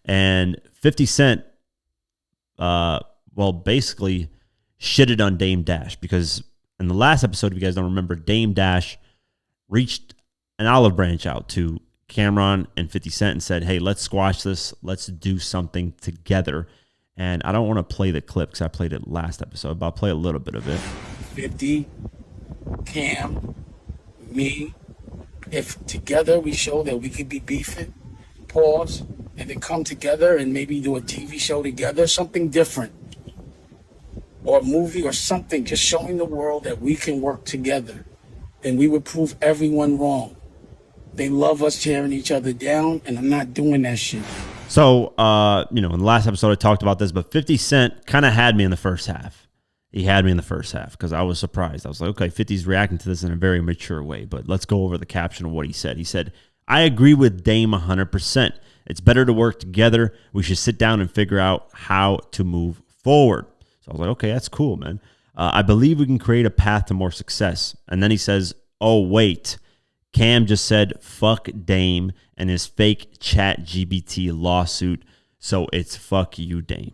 And 50 Cent, basically shitted on Dame Dash because in the last episode, if you guys don't remember, Dame Dash reached an olive branch out to Cameron and 50 Cent and said, hey, let's squash this. Let's do something together. And I don't want to play the clip because I played it last episode, but I'll play a little bit of it. 50, Cam, me, if together we show that we could be beefing, pause, and then come together and maybe do a TV show together, something different, or a movie or something, just showing the world that we can work together, then we would prove everyone wrong. They love us tearing each other down, and I'm not doing that shit. So, in the last episode I talked about this, but 50 Cent kind of had me in the first half. He had me in the first half because I was surprised. I was like, okay, 50's reacting to this in a very mature way, but let's go over the caption of what he said. He said, I agree with Dame 100%. It's better to work together. We should sit down and figure out how to move forward. So I was like, okay, that's cool, man. I believe we can create a path to more success. And then he says, oh, wait. Cam just said, fuck Dame and his fake ChatGPT lawsuit. So it's fuck you, Dame.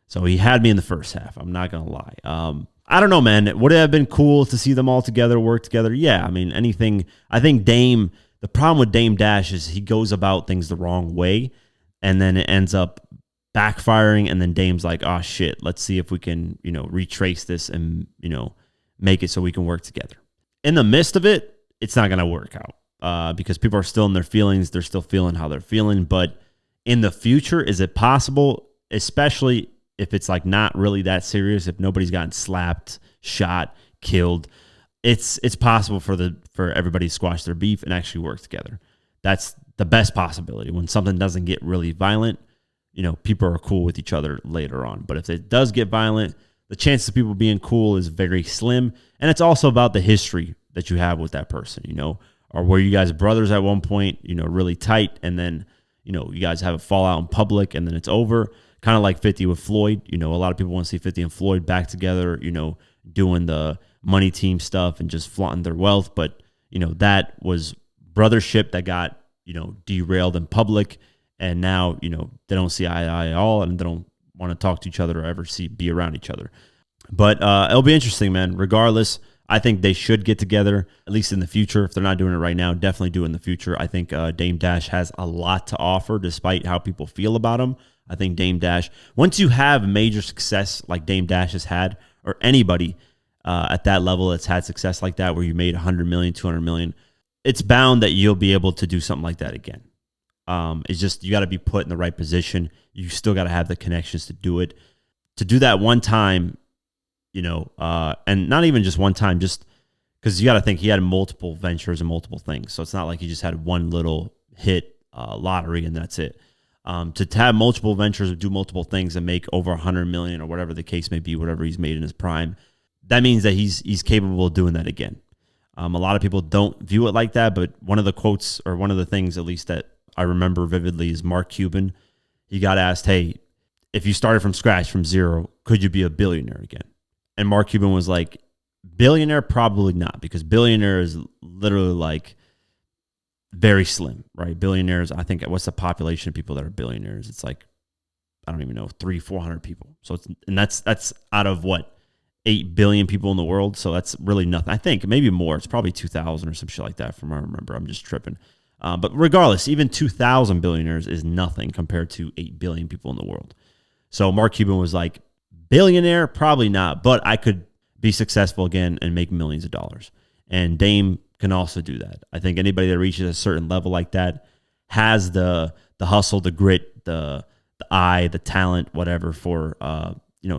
So he had me in the first half. I'm not going to lie. I don't know, man. Would it have been cool to see them all together, work together? Yeah. I mean, anything. I think Dame, the problem with Dame Dash is he goes about things the wrong way and then it ends up backfiring. And then Dame's like, oh shit, let's see if we can, retrace this and, make it so we can work together. In the midst of it, it's not going to work out because people are still in their feelings. They're still feeling how they're feeling. But in the future, is it possible, especially if it's like not really that serious, if nobody's gotten slapped, shot, killed, it's possible for everybody to squash their beef and actually work together. That's the best possibility. When something doesn't get really violent, people are cool with each other later on. But if it does get violent, the chances of people being cool is very slim. And it's also about the history that you have with that person, or were you guys brothers at one point, really tight, and then, you guys have a fallout in public and then it's over. Kind of like 50 with Floyd. A lot of people want to see 50 and Floyd back together, doing the money team stuff and just flaunting their wealth. But, that was brothership that got, derailed in public. And now, they don't see eye to eye at all and they don't want to talk to each other or ever be around each other. But it'll be interesting, man. Regardless, I think they should get together, at least in the future. If they're not doing it right now, definitely do it in the future. I think Dame Dash has a lot to offer despite how people feel about him. I think Dame Dash, once you have major success like Dame Dash has had, or anybody at that level that's had success like that, where you made 100 million, 200 million, it's bound that you'll be able to do something like that again. It's just, you got to be put in the right position. You still got to have the connections to do it. To do that one time, and not even just one time, just because you got to think he had multiple ventures and multiple things. So it's not like he just had one little hit lottery and that's it. To have multiple ventures or do multiple things and make over 100 million or whatever the case may be, whatever he's made in his prime, that means that he's capable of doing that again. A lot of people don't view it like that, but one of the quotes, or one of the things at least that I remember vividly, is Mark Cuban. He got asked, hey, if you started from scratch, from zero, could you be a billionaire again? And Mark Cuban was like, billionaire, probably not, because billionaire is literally like very slim, right? Billionaires, I think, what's the population of people that are billionaires? It's like, I don't even know, 300-400 people. So that's out of what, 8 billion people in the world. So that's really nothing. I think maybe more. It's probably 2,000 or some shit like that from what I remember. I'm just tripping. But regardless, even 2,000 billionaires is nothing compared to 8 billion people in the world. So Mark Cuban was like, billionaire, probably not, but I could be successful again and make millions of dollars. And Dame can also do that. I think anybody that reaches a certain level like that has the hustle, the grit, the eye, the talent, whatever, for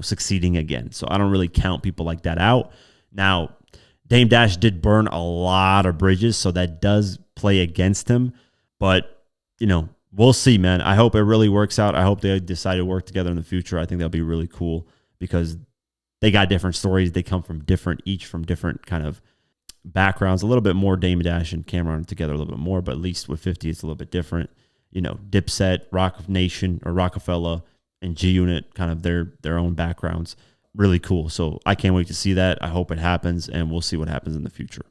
succeeding again. So I don't really count people like that out. Now, Dame Dash did burn a lot of bridges, so that does play against him. But, we'll see, man. I hope it really works out. I hope they decide to work together in the future. I think that'll be really cool because they got different stories. They come from each from different kind of backgrounds. A little bit more Dame Dash and Cameron together a little bit more, but at least with 50, it's a little bit different. Dipset, Roc Nation or Rockefeller, and G Unit, kind of their own backgrounds. Really cool. So I can't wait to see that. I hope it happens, and we'll see what happens in the future.